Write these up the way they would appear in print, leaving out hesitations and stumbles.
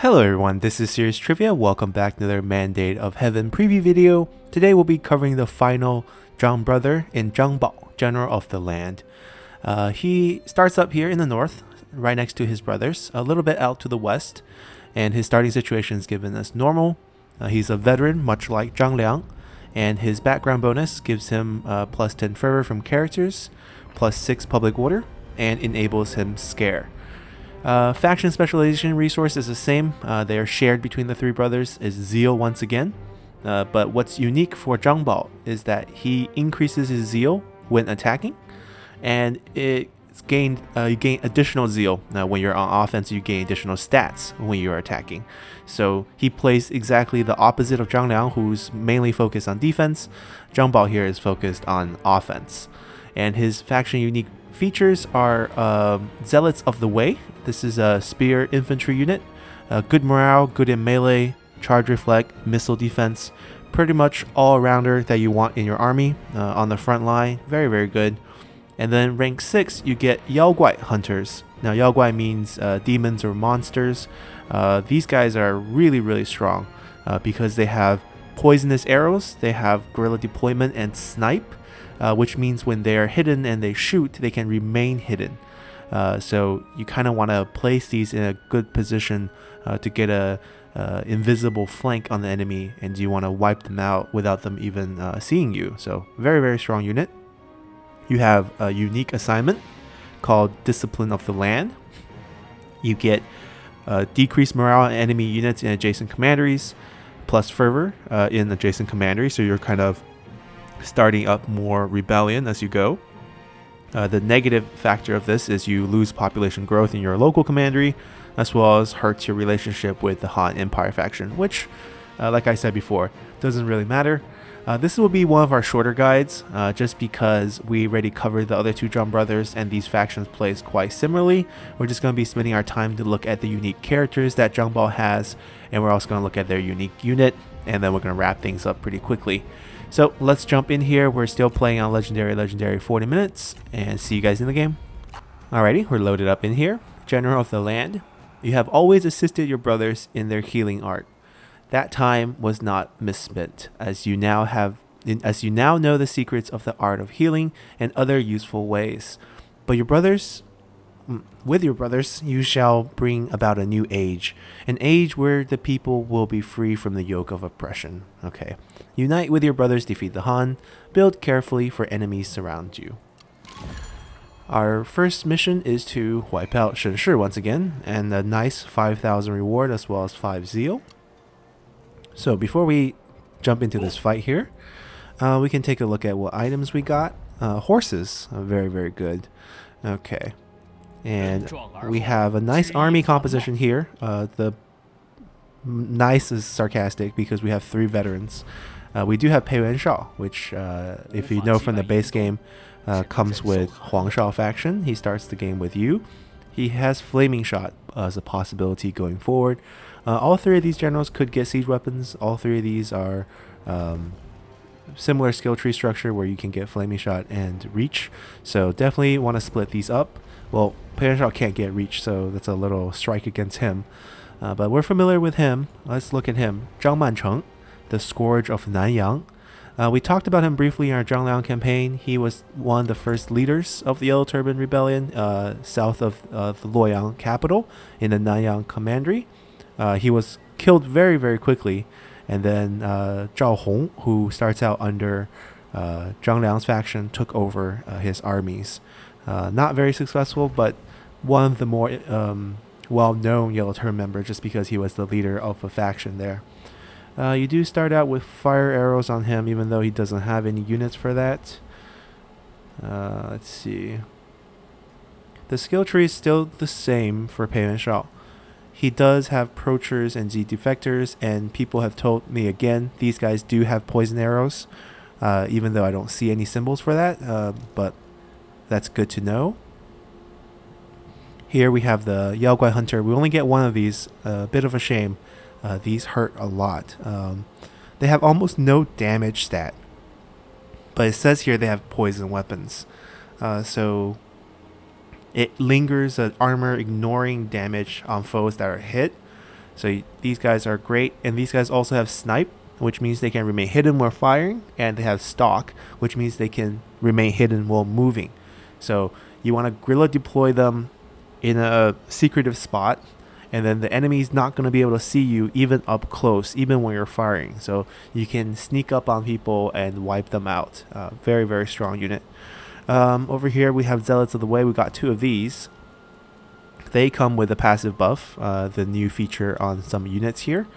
Hello everyone, this is Serious Trivia. Welcome back to another Mandate of Heaven preview video. Today we'll be covering the final Zhang brother in Zhang Bao, General of the Land. He starts up here in the north, right next to his brothers, a little bit out to the west, and his starting situation is given as normal. He's a veteran, much like Zhang Liang, and his background bonus gives him plus 10 fervor from characters, plus 6 public order, and enables him scare. Faction specialization resource is the same. They are shared between the three brothers, is zeal once again. But what's unique for Zhang Bao is that he increases his zeal when attacking, and you gain additional zeal. When you're on offense, you gain additional stats when you're attacking. So he plays exactly the opposite of Zhang Liang, who's mainly focused on defense. Zhang Bao here is focused on offense. And his faction unique features are Zealots of the Way. This is a spear infantry unit. Good morale, good in melee, charge reflect, missile defense. Pretty much all-rounder that you want in your army on the front line. Very, very good. And then rank 6, you get Yao Guai Hunters. Now, Yao Guai means demons or monsters. These guys are really, really strong because they have poisonous arrows, they have guerrilla deployment and snipe. Which means when they are hidden and they shoot, they can remain hidden. So you kind of want to place these in a good position to get a invisible flank on the enemy, and you want to wipe them out without them even seeing you. So very, very strong unit. You have a unique assignment called Discipline of the Land. You get decreased morale in enemy units in adjacent commanderies, plus fervor in adjacent commanderies, so you're kind of starting up more rebellion as you go. The negative factor of this is you lose population growth in your local commandery, as well as hurts your relationship with the Han Empire faction, which, like I said before, doesn't really matter. This will be one of our shorter guides, just because we already covered the other two Zhang brothers and these factions plays quite similarly. We're just going to be spending our time to look at the unique characters that Zhang Bao has, and we're also going to look at their unique unit, and then we're going to wrap things up pretty quickly. So let's jump in here. We're still playing on Legendary 40 minutes, and see you guys in the game. Alrighty, we're loaded up in here. General of the Land. You have always assisted your brothers in their healing art. That time was not misspent, as you now know the secrets of the art of healing and other useful ways. But with your brothers, you shall bring about a new age, an age where the people will be free from the yoke of oppression. Okay. Unite with your brothers, defeat the Han, build carefully for enemies surround you. Our first mission is to wipe out Shen Shi once again, and a nice 5,000 reward as well as 5 zeal. So before we jump into this fight here, we can take a look at what items we got. Horses are very, very good. Okay. And we have a nice army composition here. The nice is sarcastic because we have 3 veterans. We do have Pei Wen Shao, which, if you know from the base game, comes with Huang Shao faction. He starts the game with you. He has Flaming Shot as a possibility going forward. All 3 of these generals could get siege weapons. All 3 of these are similar skill tree structure where you can get Flaming Shot and Reach. So definitely want to split these up. Well, Pei Wen Shao can't get Reach, so that's a little strike against him. But we're familiar with him. Let's look at him. Zhang Mancheng, the Scourge of Nanyang. We talked about him briefly in our Zhang Liang campaign. He was one of the first leaders of the Yellow Turban Rebellion south of the Luoyang capital in the Nanyang commandery. He was killed very, very quickly. And then Zhao Hong, who starts out under Zhang Liang's faction, took over his armies. Not very successful, but one of the more well-known Yellow Turban members just because he was the leader of a faction there. You do start out with fire arrows on him, even though he doesn't have any units for that. Let's see. The skill tree is still the same for Pei Wen Shao. He does have Prochers and Z Defectors, and people have told me again, these guys do have poison arrows, even though I don't see any symbols for that, but that's good to know. Here we have the Yao Guai Hunter. We only get one of these, a bit of a shame. These hurt a lot. They have almost no damage stat, but it says here they have poison weapons. So it lingers armor ignoring damage on foes that are hit. So these guys are great, and these guys also have snipe, which means they can remain hidden while firing, and they have stalk, which means they can remain hidden while moving. So you want to guerrilla deploy them in a secretive spot, and then the enemy's not going to be able to see you even up close, even when you're firing. So you can sneak up on people and wipe them out. Very, very strong unit. Over here we have Zealots of the Way. We got 2 of these. They come with a passive buff, the new feature on some units here.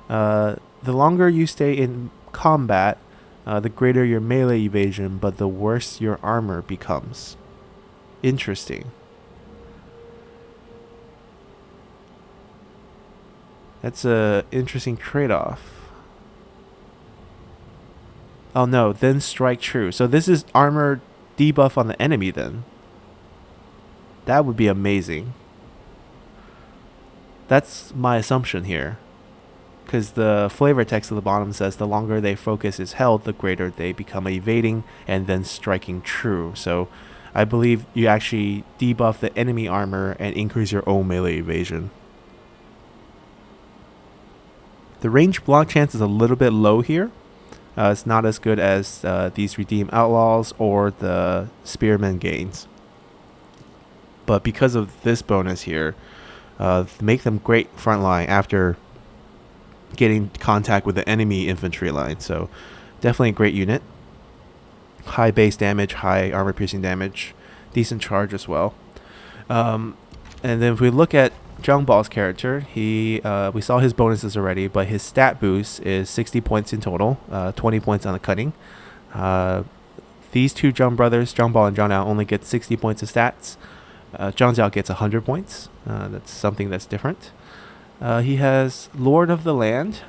The longer you stay in combat, the greater your melee evasion, but the worse your armor becomes. Interesting. That's a interesting trade-off. Oh no, then strike true. So this is armor debuff on the enemy then. That would be amazing. That's my assumption here. Because the flavor text at the bottom says the longer they focus is held, the greater they become evading and then striking true. So I believe you actually debuff the enemy armor and increase your own melee evasion. The range block chance is a little bit low here. It's not as good as these Redeemed Outlaws or the Spearman gains. But because of this bonus here, make them great frontline after getting contact with the enemy infantry line. So definitely a great unit. High base damage, high armor piercing damage, decent charge as well. And then if we look at Zhang Bao's character, we saw his bonuses already, but his stat boost is 60 points in total, 20 points on the cutting. These 2 Zhang brothers, Zhang Bao and Zhang Liang, only get 60 points of stats. Zhang Jiao gets 100 points. That's something that's different. He has Lord of the Land,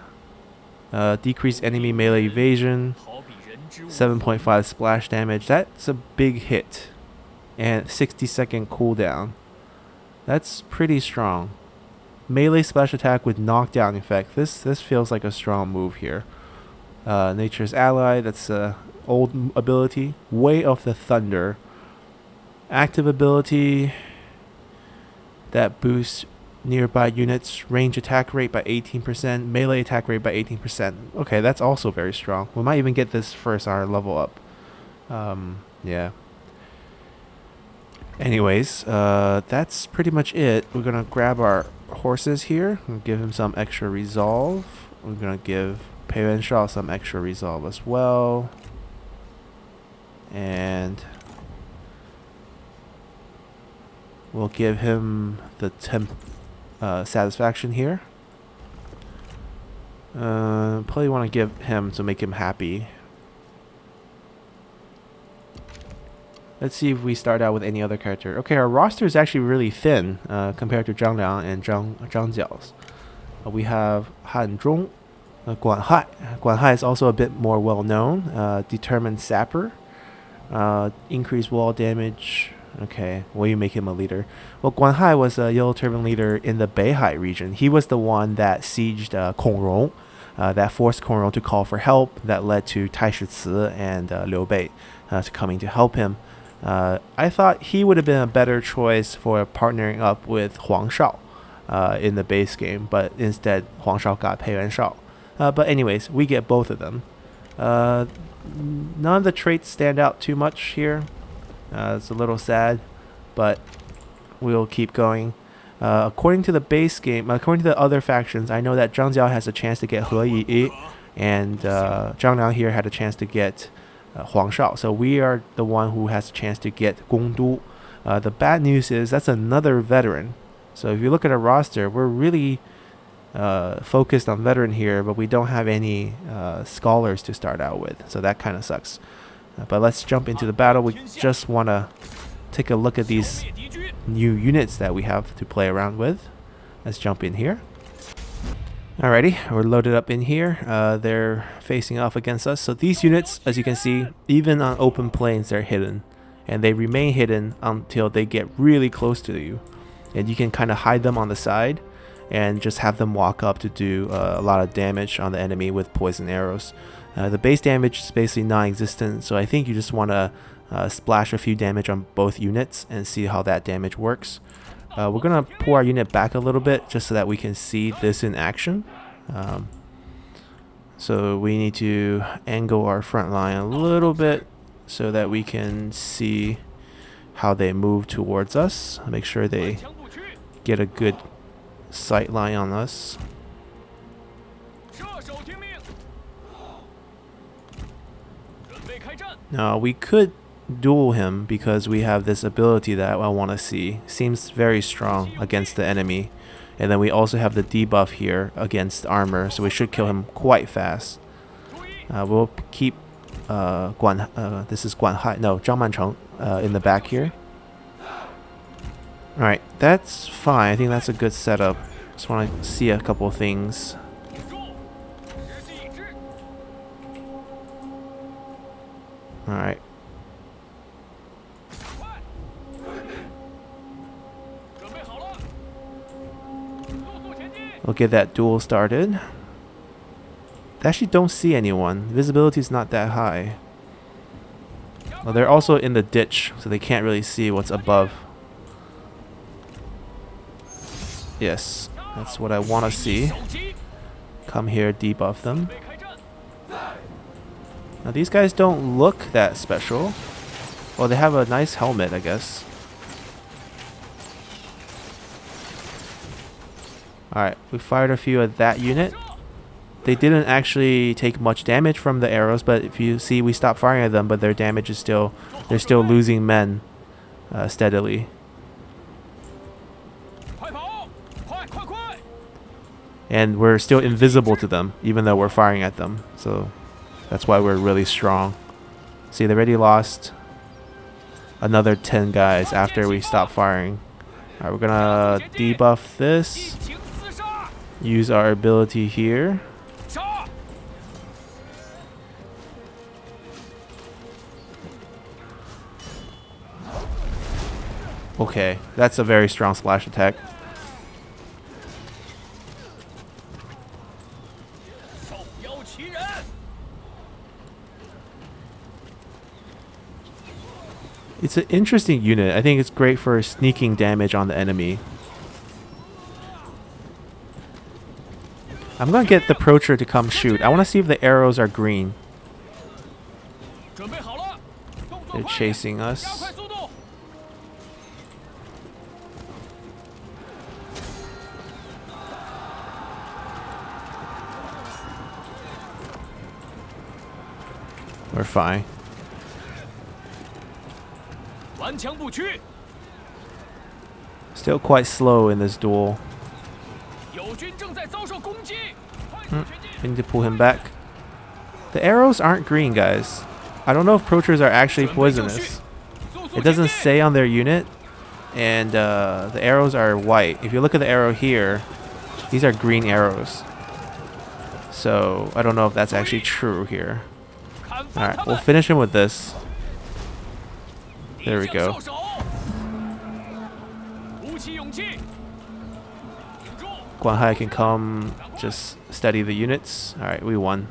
decreased enemy melee evasion, 7.5 splash damage. That's a big hit, and 60-second cooldown. That's pretty strong. Melee splash attack with knockdown effect. This feels like a strong move here. Nature's Ally, that's a old ability. Way of the Thunder. Active ability that boosts nearby units range attack rate by 18%, melee attack rate by 18%. Okay, that's also very strong. We might even get this first our level up. Yeah. Anyways, that's pretty much it. We're gonna grab our horses here and give him some extra resolve. We're gonna give Pei Wen Shao some extra resolve as well. And we'll give him the temp satisfaction here. Probably want to give him to make him happy. Let's see if we start out with any other character. Okay, our roster is actually really thin compared to Zhang Liang and Zhang Jiao's. We have Han Zhong, Guan Hai. Guan Hai is also a bit more well known. Determined Sapper, increased wall damage. Okay, will you make him a leader? Well, Guan Hai was a Yellow Turban leader in the Beihai region. He was the one that sieged Kong Rong, that forced Kong Rong to call for help, that led to Tai Shici and Liu Bei to coming to help him. I thought he would have been a better choice for partnering up with Huang Shao in the base game, but instead Huang Shao got Pei Wen Shao. But anyways, we get both of them. None of the traits stand out too much here. It's a little sad, but we'll keep going. According to the base game, according to the other factions, I know that Zhang Jiao has a chance to get He Yi, and Zhang Liang here had a chance to get Huang Shao. So we are the one who has a chance to get Gong Du. The bad news is that's another veteran. So if you look at our roster, we're really focused on veteran here, but we don't have any scholars to start out with. So that kind of sucks. But let's jump into the battle. We just want to take a look at these new units that we have to play around with. Let's jump in here. Alrighty, we're loaded up in here. They're facing off against us. So these units, as you can see, even on open plains, they're hidden. And they remain hidden until they get really close to you. And you can kind of hide them on the side and just have them walk up to do a lot of damage on the enemy with poison arrows. The base damage is basically non-existent, so I think you just want to splash a few damage on both units and see how that damage works. We're gonna pull our unit back a little bit just so that we can see this in action. So we need to angle our front line a little bit so that we can see how they move towards us. Make sure they get a good sight line on us. Now we could duel him because we have this ability that I want to see. Seems very strong against the enemy. And then we also have the debuff here against armor, so we should kill him quite fast. We'll keep this is Zhang Mancheng in the back here. Alright, that's fine. I think that's a good setup. Just want to see a couple things. Alright. We'll get that duel started. They actually don't see anyone. Visibility is not that high. Well, they're also in the ditch, so they can't really see what's above. Yes, that's what I want to see. Come here, debuff them. Now these guys don't look that special. Well, they have a nice helmet, I guess. Alright, we fired a few of that unit. They didn't actually take much damage from the arrows, but if you see, we stopped firing at them, but their damage is still, they're still losing men steadily. And we're still invisible to them, even though we're firing at them. So that's why we're really strong. See, they already lost another 10 guys after we stopped firing. Alright, we're gonna debuff this. Use our ability here. Okay, that's a very strong slash attack. It's an interesting unit. I think it's great for sneaking damage on the enemy. I'm gonna get the Procher to come shoot. I want to see if the arrows are green. They're chasing us. We're fine. Still quite slow in this duel. We need to pull him back. The arrows aren't green, guys. I don't know if Prochers are actually poisonous. It doesn't say on their unit. And the arrows are white. If you look at the arrow here, these are green arrows. So I don't know if that's actually true here. Alright, we'll finish him with this. There we go. Guan Hai can come just steady the units. Alright, we won.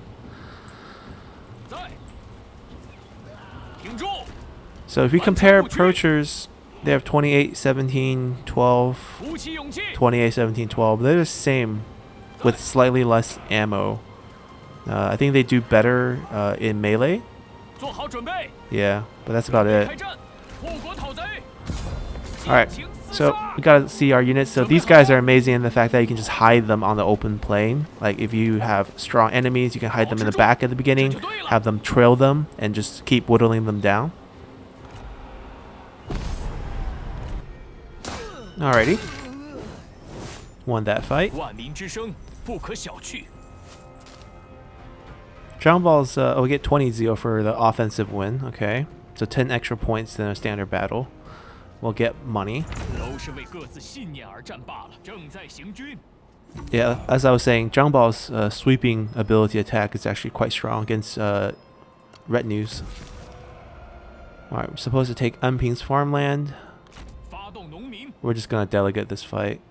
So if you compare Prochers, they have 28, 17, 12, 28, 17, 12. They're the same with slightly less ammo. I think they do better in melee. Yeah, but that's about it. Alright, so we gotta see our units. So these guys are amazing in the fact that you can just hide them on the open plain. Like if you have strong enemies, you can hide them in the back at the beginning, have them trail them, and just keep whittling them down. Alrighty. Won that fight. Zhang Bao's, we get 20-0 for the offensive win. Okay. So 10 extra points than a standard battle. We'll get money. Yeah, as I was saying, Zhang Bao's sweeping ability attack is actually quite strong against retinues. Alright, we're supposed to take Anping's farmland. We're just gonna delegate this fight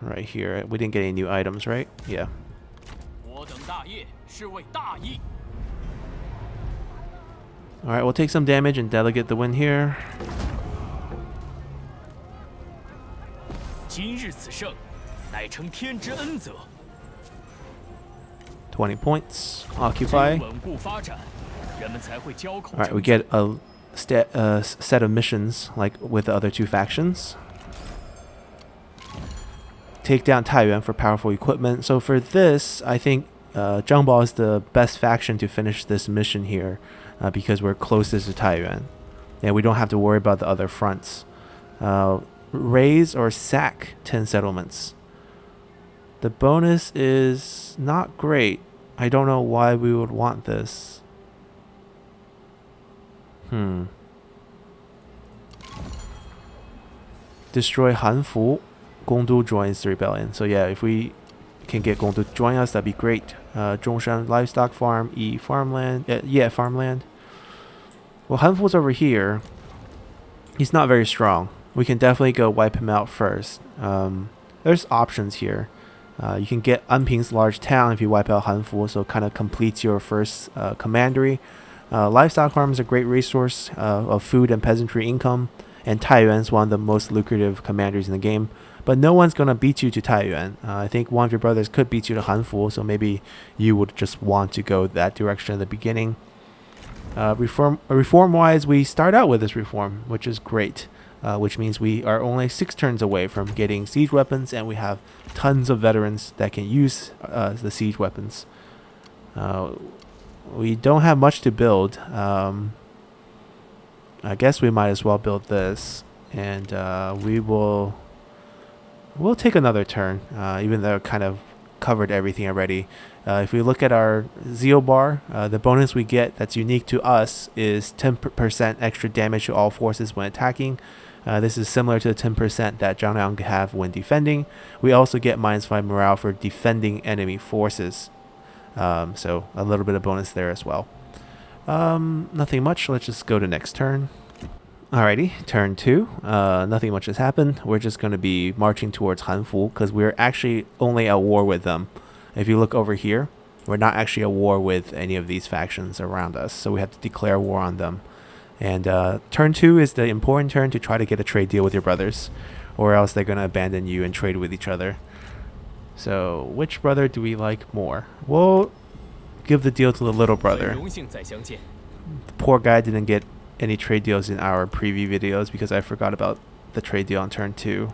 right here. We didn't get any new items, right? Yeah. Alright, we'll take some damage and delegate the win here. 20 points. Occupy. Alright, we get a set of missions like with the other two factions. Take down Taiyuan for powerful equipment. So for this, I think Zhang Bao is the best faction to finish this mission here because we're closest to Taiyuan. And we don't have to worry about the other fronts. Raise or sack 10 settlements. The bonus is not great. I don't know why we would want this. Destroy Hanfu. Gongdu joins the rebellion. So yeah, if we can get Gongdu to join us, that'd be great. Zhongshan livestock farm, farmland. Yeah, farmland. Well, Hanfu's over here. He's not very strong. We can definitely go wipe him out first. There's options here. You can get Anping's large town if you wipe out Hanfu, so it kind of completes your first commandery. Livestock farm is a great resource of food and peasantry income, and Taiyuan is one of the most lucrative commanders in the game. But no one's going to beat you to Taiyuan. I think one of your brothers could beat you to Hanfu, so maybe you would just want to go that direction at the beginning. Reform-wise, we start out with this reform, which is great. Which means we are only 6 turns away from getting siege weapons, and we have tons of veterans that can use the siege weapons. We don't have much to build. I guess we might as well build this, and we'll take another turn, even though it kind of covered everything already. If we look at our Zeal bar, the bonus we get that's unique to us is 10% extra damage to all forces when attacking. This is similar to the 10% that Zhang have when defending. We also get -5 morale for defending enemy forces. So a little bit of bonus there as well. Nothing much. Let's just go to next turn. Alrighty, turn 2. Nothing much has happened. We're just going to be marching towards Hanfu because we're actually only at war with them. If you look over here, we're not actually at war with any of these factions around us, so we have to declare war on them. And turn 2 is the important turn to try to get a trade deal with your brothers, or else they're going to abandon you and trade with each other. So which brother do we like more? We'll give the deal to the little brother. The poor guy didn't get any trade deals in our preview videos because I forgot about the trade deal on turn 2.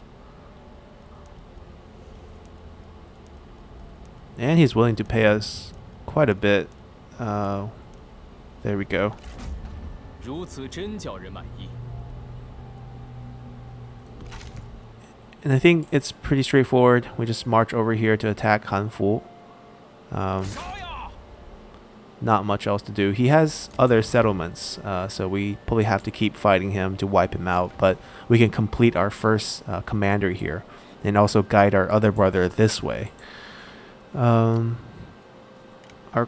And he's willing to pay us quite a bit. There we go. And I think it's pretty straightforward. We just march over here to attack Hanfu. Not much else to do. He has other settlements, so we probably have to keep fighting him to wipe him out. But we can complete our first commander here and also guide our other brother this way. Our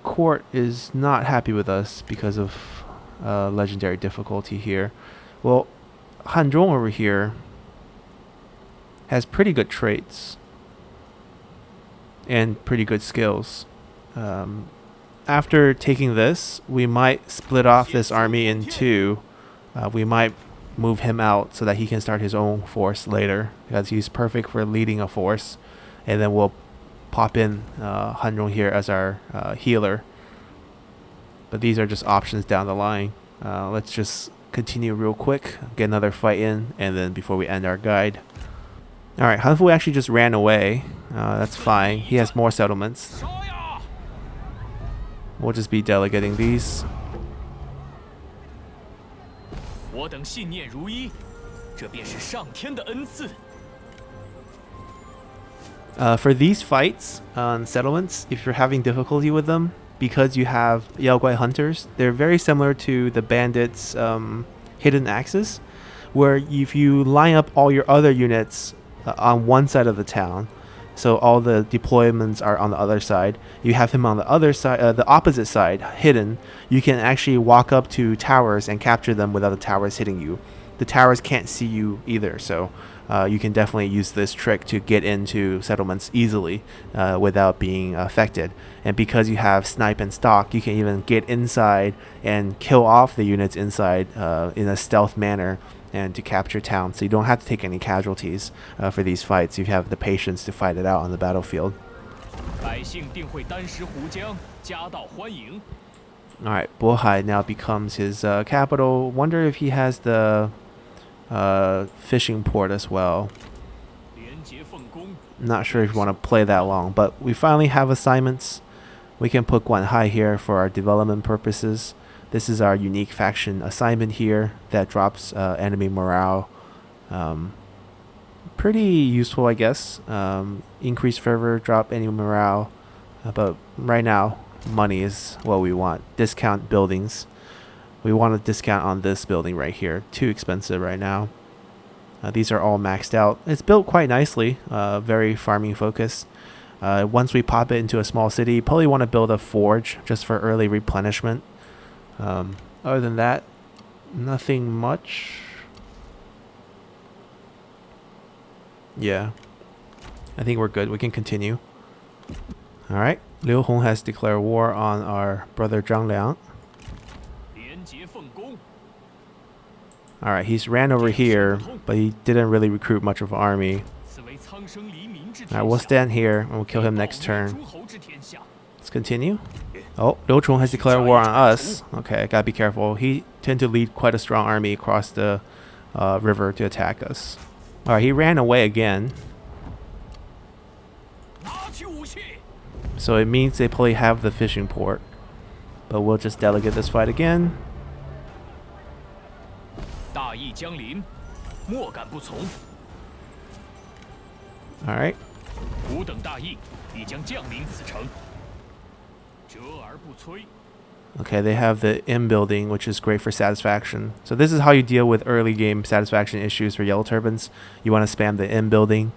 court is not happy with us because of legendary difficulty here. Well, Hanzhong over here has pretty good traits and pretty good skills. After taking this, we might split off this army in 2. We might move him out so that he can start his own force later, because he's perfect for leading a force. And then we'll pop in Hanzhong here as our healer. But these are just options down the line. Let's just continue real quick, get another fight in, and then before we end our guide. Alright, Hanfu actually just ran away. That's fine. He has more settlements. We'll just be delegating these. For these fights on settlements, if you're having difficulty with them, because you have Yaoguai hunters, they're very similar to the bandits' hidden axes, where if you line up all your other units on one side of the town, so all the deployments are on the other side, you have him on the other side, the opposite side, hidden. You can actually walk up to towers and capture them without the towers hitting you. The towers can't see you either, so you can definitely use this trick to get into settlements easily without being affected. And because you have snipe and stalk, you can even get inside and kill off the units inside in a stealth manner and to capture town, so you don't have to take any casualties for these fights. You have the patience to fight it out on the battlefield. Alright, Bohai now becomes his capital. Wonder if he has the fishing port as well. Not sure if you want to play that long, but we finally have assignments. We can put Guanhai here for our development purposes. This is our unique faction assignment here that drops enemy morale. Pretty useful, I guess. Increase fervor, drop enemy morale. But right now, money is what we want. Discount buildings. We want a discount on this building right here. Too expensive right now. These are all maxed out. It's built quite nicely. Very farming focused. Once we pop it into a small city, probably want to build a forge just for early replenishment. Other than that, nothing much. Yeah, I think we're good. We can continue. Alright, Liu Hong has declared war on our brother Zhang Liang. Alright, he's ran over here, but he didn't really recruit much of an army. Alright, we'll stand here and we'll kill him next turn. Let's continue. Oh, Liu Chong has declared war on us. Okay, gotta be careful. He tend to lead quite a strong army across the river to attack us. Alright, he ran away again. So it means they probably have the fishing port. But we'll just delegate this fight again. Alright. Okay, they have the inn building, which is great for satisfaction. So this is how you deal with early game satisfaction issues for Yellow Turbans. You want to spam the inn building.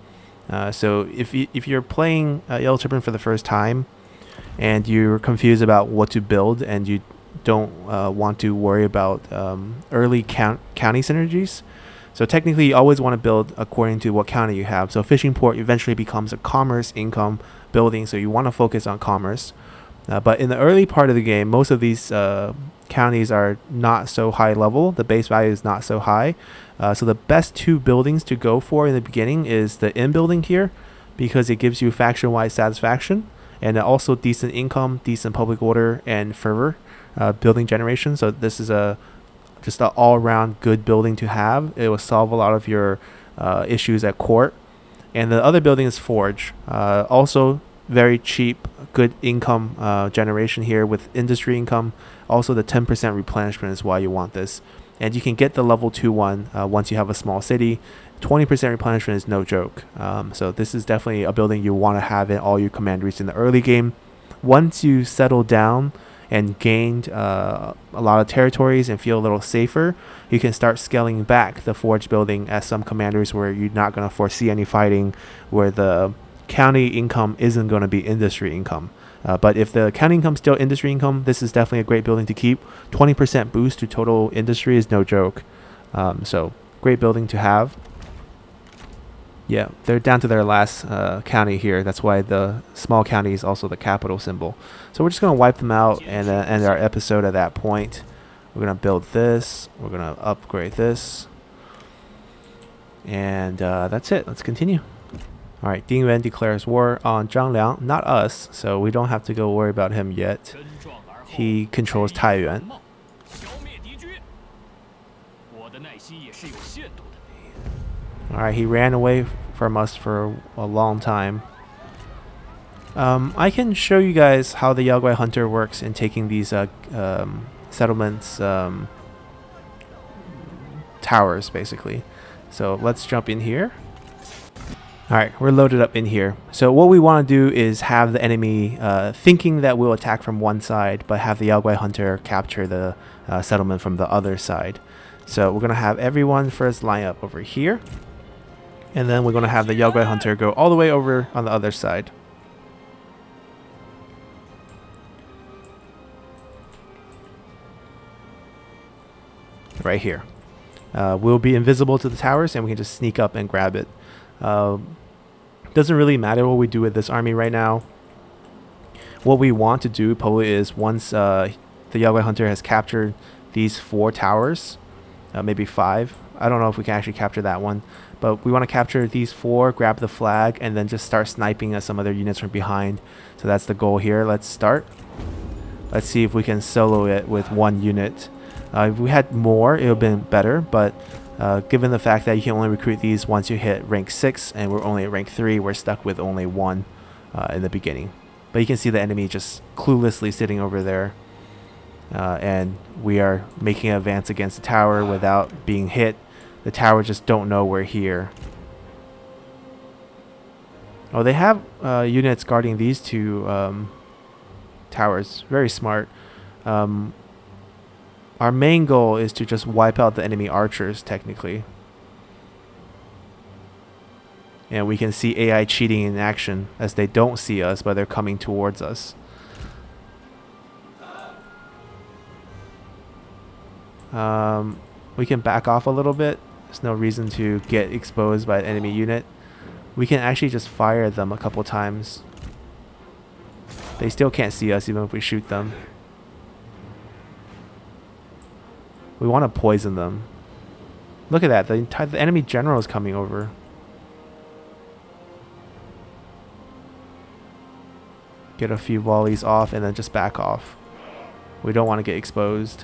So if you're playing Yellow Turban for the first time and you're confused about what to build and you don't want to worry about early county synergies, so technically you always want to build according to what county you have. So fishing port eventually becomes a commerce income building, so you want to focus on commerce. But in the early part of the game, most of these counties are not so high level. The base value is not so high. So the best two buildings to go for in the beginning is the inn building here, because it gives you faction-wide satisfaction and also decent income, decent public order, and fervor building generation. So this is just an all-around good building to have. It will solve a lot of your issues at court. And the other building is Forge. Also very cheap, good income generation here with industry income. Also the 10% replenishment is why you want this. And you can get the level 2 one once you have a small city. 20% replenishment is no joke. So this is definitely a building you want to have in all your commanderies in the early game. Once you settle down and gained a lot of territories and feel a little safer, you can start scaling back the forge building at some commanders where you're not going to foresee any fighting, where the county income isn't going to be industry income. But if the county income is still industry income, this is definitely a great building to keep. 20% boost to total industry is no joke. So great building to have. Yeah, they're down to their last county here. That's why the small county is also the capital symbol. So we're just going to wipe them out and end our episode at that point. We're going to build this. We're going to upgrade this. And that's it. Let's continue. Alright, Ding Yuan declares war on Zhang Liang, not us, so we don't have to go worry about him yet. He controls Taiyuan. Alright, he ran away from us for a long time. I can show you guys how the Yaoguai Hunter works in taking these settlements, towers, basically. So let's jump in here. Alright, we're loaded up in here. So what we want to do is have the enemy thinking that we'll attack from one side, but have the Yaoguai Hunter capture the settlement from the other side. So we're going to have everyone first line up over here. And then we're going to have the Yaoguai Hunter go all the way over on the other side. Right here. We'll be invisible to the towers and we can just sneak up and grab it. Doesn't really matter what we do with this army right now. What we want to do probably is once the Yaoguai Hunter has captured these 4 towers, maybe 5, I don't know if we can actually capture that one, but we want to capture these 4, grab the flag, and then just start sniping at some other units from behind. So that's the goal here. Let's start. Let's see if we can solo it with 1 unit. If we had more, it would have been better, but given the fact that you can only recruit these once you hit rank 6, and we're only at rank 3, we're stuck with only 1 in the beginning. But you can see the enemy just cluelessly sitting over there. And we are making an advance against the tower without being hit. The tower just don't know we're here. Oh, they have units guarding these 2 towers. Very smart. Our main goal is to just wipe out the enemy archers, technically. And we can see AI cheating in action as they don't see us, but they're coming towards us. We can back off a little bit. There's no reason to get exposed by an enemy unit. We can actually just fire them a couple times. They still can't see us even if we shoot them. We want to poison them. Look at that. The enemy general is coming over. Get a few volleys off and then just back off. We don't want to get exposed.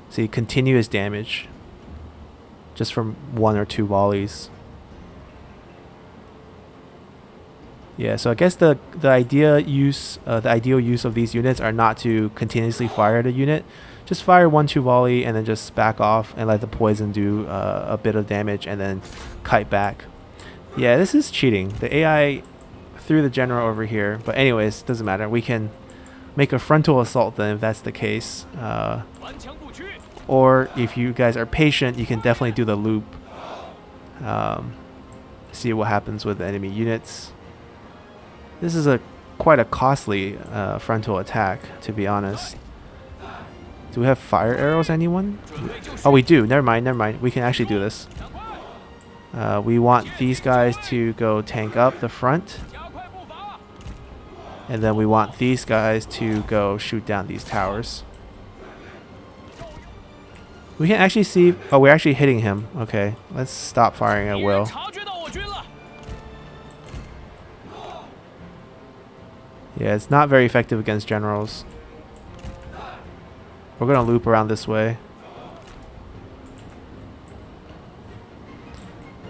See, continuous damage just from 1 or 2 volleys. Yeah, so I guess the ideal use of these units are not to continuously fire at a unit. Just fire 1-2 volley and then just back off and let the poison do a bit of damage and then kite back. Yeah, this is cheating. The AI threw the general over here, but anyways, doesn't matter. We can make a frontal assault then if that's the case. Or if you guys are patient, you can definitely do the loop. See what happens with the enemy units. This is quite a costly frontal attack, to be honest. Do we have fire arrows, anyone? Oh, we do. Never mind, never mind. We can actually do this. We want these guys to go tank up the front. And then we want these guys to go shoot down these towers. We can actually see... Oh, we're actually hitting him. Okay, let's stop firing at will. Yeah, it's not very effective against generals. We're going to loop around this way.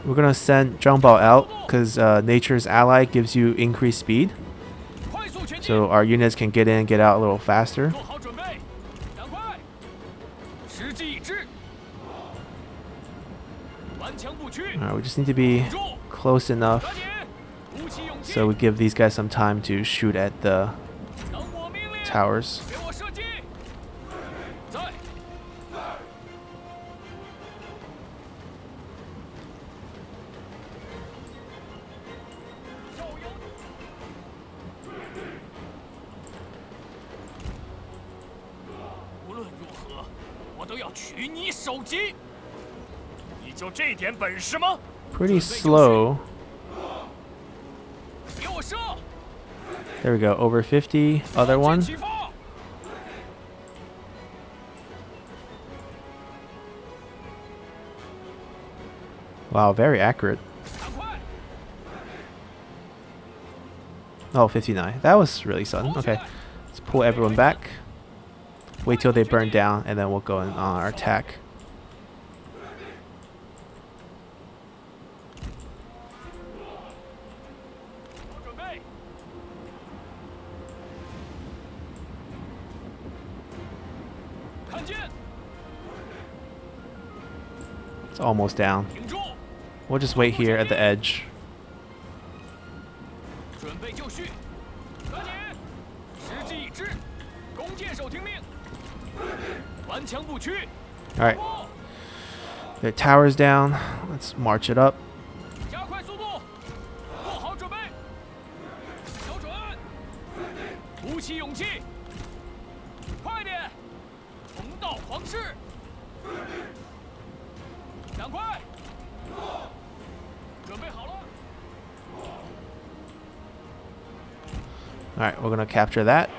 We're going to send Zhang Bao out because Nature's Ally gives you increased speed. So our units can get in and get out a little faster. Alright, we just need to be close enough so we give these guys some time to shoot at the towers. Pretty slow. There we go, over 50. Other one. Wow, very accurate. Oh, 59. That was really sudden. Okay, let's pull everyone back. Wait till they burn down, and then we'll go in on our attack. It's almost down. We'll just wait here at the edge. Alright. Their tower's down. Let's march it up. Alright, we're gonna capture that.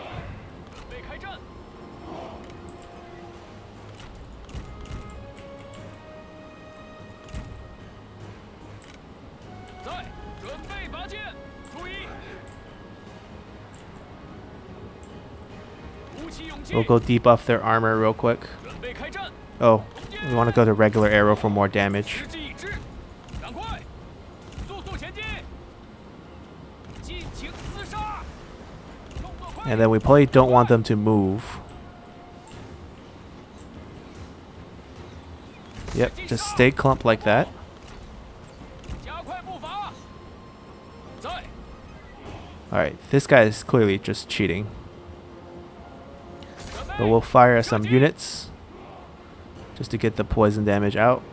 We'll go debuff their armor real quick. Oh, we want to go to regular arrow for more damage. And then we probably don't want them to move. Yep, just stay clumped like that. Alright, this guy is clearly just cheating. But we'll fire some units just to get the poison damage out.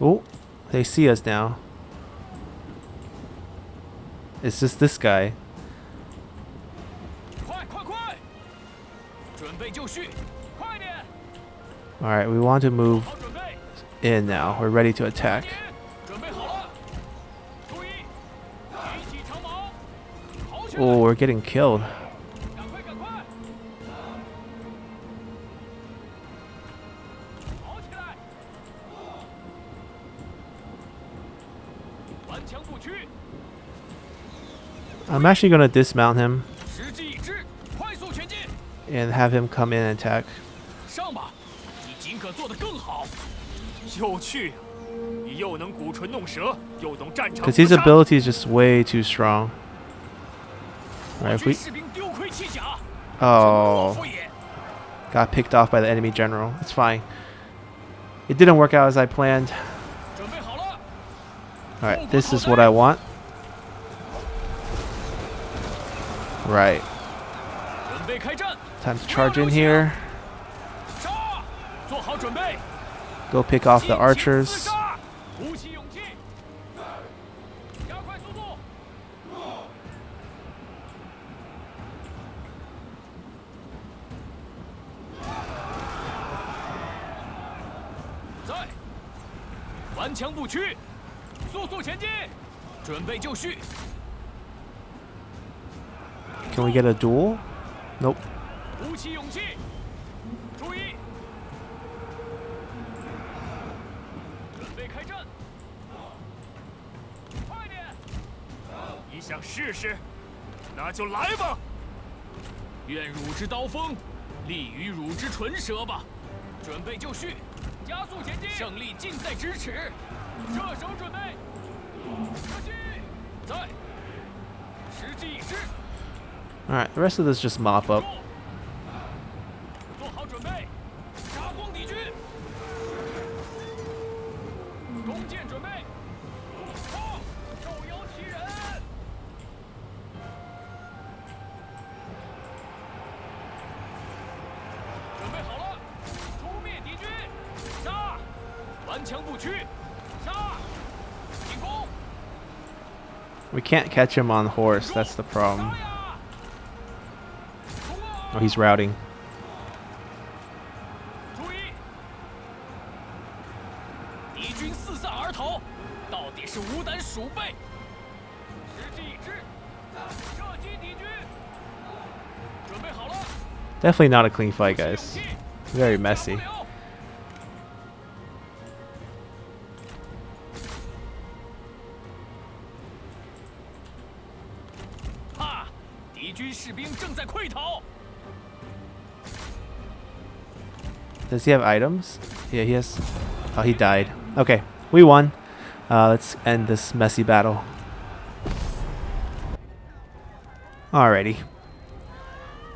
Oh, they see us now. It's just this guy. Alright, we want to move in now. We're ready to attack. Oh, we're getting killed. I'm actually going to dismount him and have him come in and attack. Because his ability is just way too strong. Alright, if we... Oh. Got picked off by the enemy general. It's fine. It didn't work out as I planned. Alright, this is what I want. Right. Time to charge in here. Go pick off the archers. Can we get a duel? Nope. Alright, the rest of this just mop up. We can't catch him on horse, that's the problem. Oh, he's routing. Definitely not a clean fight, guys. Very messy. Does he have items? Yeah, he has. Oh, he died. Okay, we won. Let's end this messy battle. Alrighty.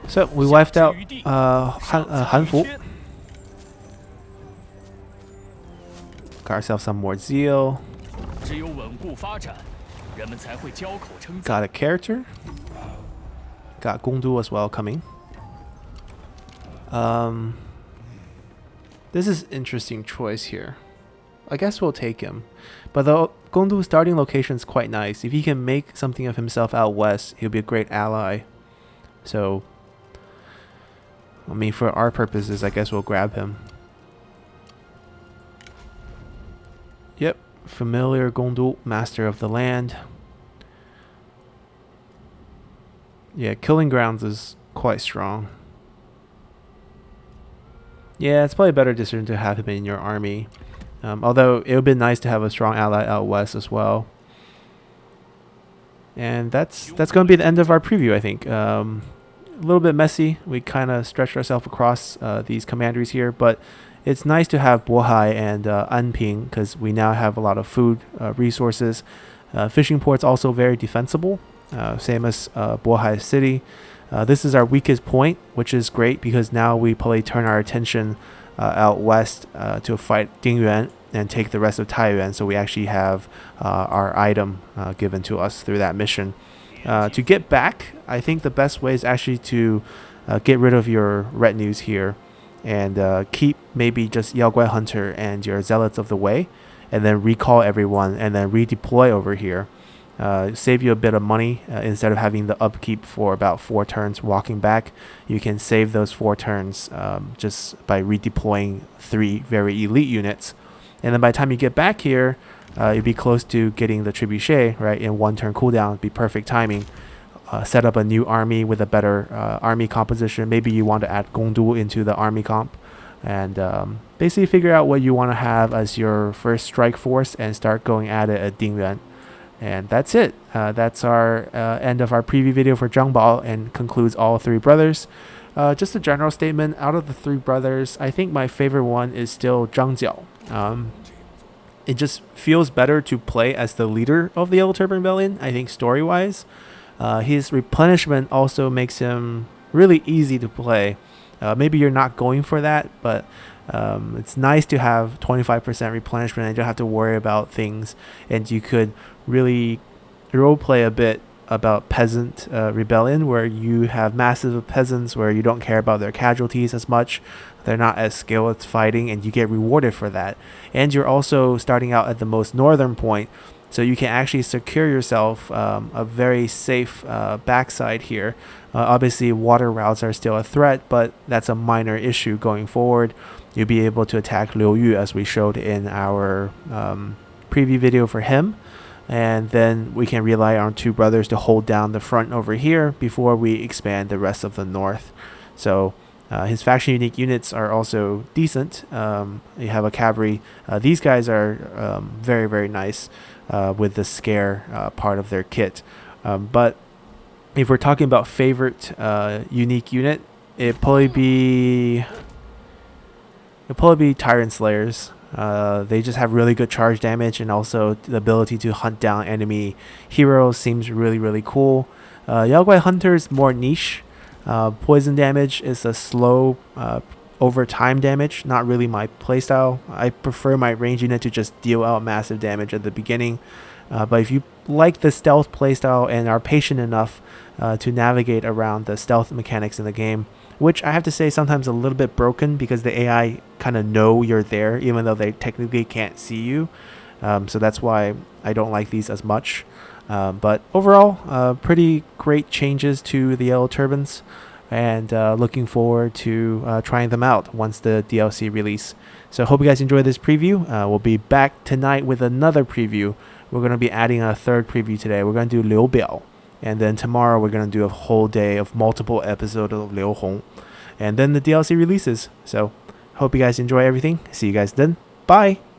So we wiped out Hanfu. Got ourselves some more zeal. Got a character. Got Gongdu as well coming. This is interesting choice here. I guess we'll take him. But the Gongdu starting location is quite nice. If he can make something of himself out west, he'll be a great ally. So, I mean, for our purposes, I guess we'll grab him. Yep, familiar Gongdu, master of the land. Yeah, Killing Grounds is quite strong. Yeah, it's probably a better decision to have him in your army. Although it would be nice to have a strong ally out west as well. And that's going to be the end of our preview, I think. A little bit messy. We kind of stretched ourselves across these commanderies here, but it's nice to have Bohai and Anping because we now have a lot of food resources. Fishing port's also very defensible, same as Bohai City. This is our weakest point, which is great because now we probably turn our attention out west to fight Dingyuan and take the rest of Taiyuan, so we actually have our item given to us through that mission. To get back, I think the best way is actually to get rid of your retinues here and keep maybe just Yao Guai Hunter and your Zealots of the Way, and then recall everyone and then redeploy over here. Save you a bit of money. Instead of having the upkeep for about 4 turns walking back, you can save those 4 turns just by redeploying 3 very elite units. And then by the time you get back here, you'd be close to getting the trebuchet, right? In 1 turn cooldown, it'd be perfect timing. Set up a new army with a better army composition. Maybe you want to add Gongdu into the army comp. And basically figure out what you want to have as your first strike force and start going at it at Dingyuan. And that's it. That's our end of our preview video for Zhang Bao and concludes all 3 brothers. Just a general statement, out of the 3 brothers, I think my favorite one is still Zhang Jiao. It just feels better to play as the leader of the Yellow Turban Rebellion, I think story-wise. His replenishment also makes him really easy to play. Maybe you're not going for that, but it's nice to have 25% replenishment and you don't have to worry about things, and you could really roleplay a bit about peasant rebellion where you have massive peasants where you don't care about their casualties as much. They're not as skilled at fighting and you get rewarded for that. And you're also starting out at the most northern point, so you can actually secure yourself a very safe backside here. Obviously water routes are still a threat, but that's a minor issue going forward. You'll be able to attack Liu Yu as we showed in our preview video for him. And then we can rely on 2 brothers to hold down the front over here before we expand the rest of the north. So his faction unique units are also decent. You have a cavalry. These guys are very, very nice with the scare part of their kit. But if we're talking about favorite unique unit, it'd probably be Tyrant Slayers. They just have really good charge damage, and also the ability to hunt down enemy heroes seems really, really cool. Yao Guai Hunter is more niche. Poison damage is a slow over time damage, not really my playstyle. I prefer my range unit to just deal out massive damage at the beginning. But if you like the stealth playstyle and are patient enough to navigate around the stealth mechanics in the game, which I have to say sometimes a little bit broken because the AI kind of know you're there even though they technically can't see you. So that's why I don't like these as much. But overall, pretty great changes to the Yellow Turbans, and looking forward to trying them out once the DLC release. So hope you guys enjoyed this preview. We'll be back tonight with another preview. We're going to be adding a 3rd preview today. We're going to do Liu Biao. And then tomorrow we're going to do a whole day of multiple episodes of Liu Hong. And then the DLC releases. So hope you guys enjoy everything. See you guys then. Bye.